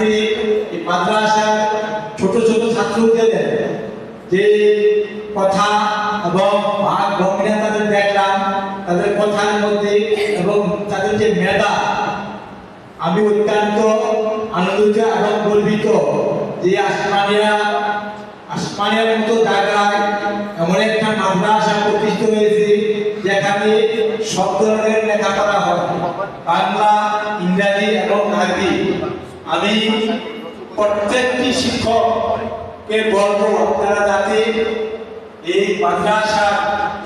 আজকে এই মাদ্রাসার ছোট ছোট ছাত্রদের যে কথা এবং ভাগ ভঙ্গিরা তাদের দেখলাম, তাদের কথার মধ্যে এবং তাদের যে মেধা, আমি অত্যন্ত আনন্দিত এবং গর্বিত যে আসমানিয়ার মতো জায়গায় এমন একটা মাদ্রাসা প্রতিষ্ঠিত হয়েছে যেখানে সব ধরনের লেখাপড়া হয়, বাংলা, ইংরাজি এবং আরবি। আমি প্রত্যেকটি শিক্ষককে বলবো আপনারা যাতে এই মাদ্রাসার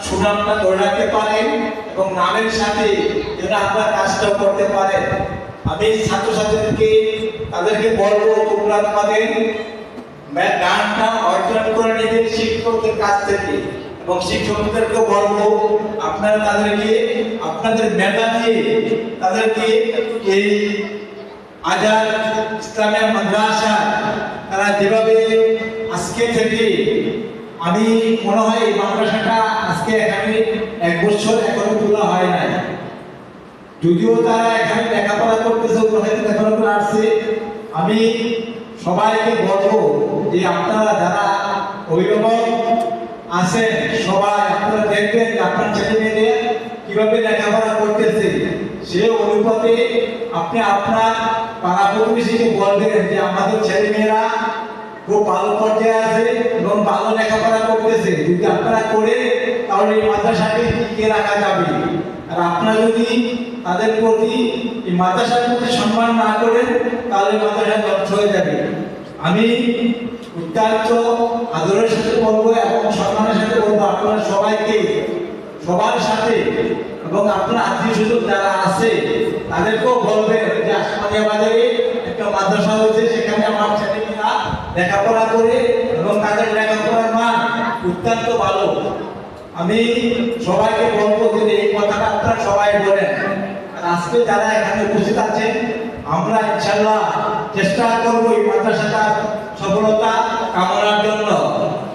সুনামটা ধরে রাখতে পারেন এবং নামের সাথে যেন আপনার কাজটাও করতে পারেন। আমি ছাত্রছাত্রীদেরকে তাদেরকে বলবো তোমরা তোমাদের গানটা অর্জন করে নেবে শিক্ষকদের কাছ থেকে, এবং শিক্ষকদেরকে বলবো আপনারা তাদেরকে আপনাদের মেধা দিয়ে তাদেরকে এই আজাদ ইসলামিয়া মাদ্রাসা তারা যেভাবে আজকে থেকে, আমি মনে হয় এই মাদ্রাসাটা আজকে এখানে 1 বছর এখনো তোলা হয় নাই, যদিও তারা এখানে লেখাপড়া করতেছে লেখাপড়া করে আসছে। আমি সবাইকে বলবো যে আপনারা যারা অভিভাবক আছেন সবাই আপনারা দেখবেন যে আপনার ছেলে মেয়েদের কিভাবে লেখাপড়া করতেছে, সে অনুপাতে আপনি আপনার পাড়া প্রতিবেশীকে বলবেন যে আমাদের ছেলে মেয়েরা খুব ভালো পর্যায়ে আছে এবং ভালো লেখাপড়া করতেছে। যদি আপনারা করে তাহলে এই মাদ্রাসাকে টিকিয়ে রাখা যাবে। আর আপনারা যদি তাদের প্রতি এই মাদ্রাসার প্রতি সম্মান না করেন তাহলে মাদ্রাসা ধ্বংস হয়ে যাবে। আমি অত্যন্ত আদরের সাথে বলবো এবং সম্মানের সাথে বলবো আপনারা সবাইকে সবার সাথে এবং আপনার আত্মীয় স্বজন যারা আছে তাদেরকেও বলবেন যে আসমানিয়া বাজারে একটা মাদ্রাসা হয়েছে, সেখানে আমার ছেলেমেয়েরা লেখাপড়া করে এবং তাদের লেখাপড়ার মান অত্যন্ত ভালো। আমি সবাইকে বলবো যে এই কথাটা আপনারা সবাই বলেন। আর আজকে যারা এখানে উপস্থিত আছেন আমরা ইনশাআল্লাহ চেষ্টা করব এই মাদ্রাসাটা সফলতা কামনার জন্য,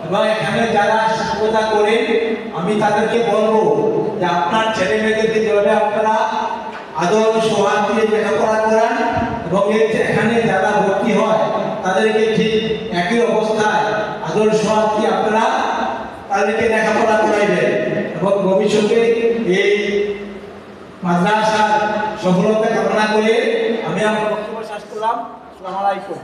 এবং এখানে যারা শিক্ষকতা করে আমি তাদেরকে বলবো যে আপনার ছেলে মেয়েদেরকে যেভাবে আপনারা আদর সোহাগ দিয়ে লেখাপড়া করান এবং এখানে যারা ভর্তি হয় তাদেরকে ঠিক একই অবস্থায় আদর সোহাগ দিয়ে আপনারা তাদেরকে লেখাপড়া করাইবেন এবং ভবিষ্যতে এই মাদ্রাসার সফলতা কামনা করে আমি আমার বক্তব্য শেষ করলাম। আসসালামু আলাইকুম।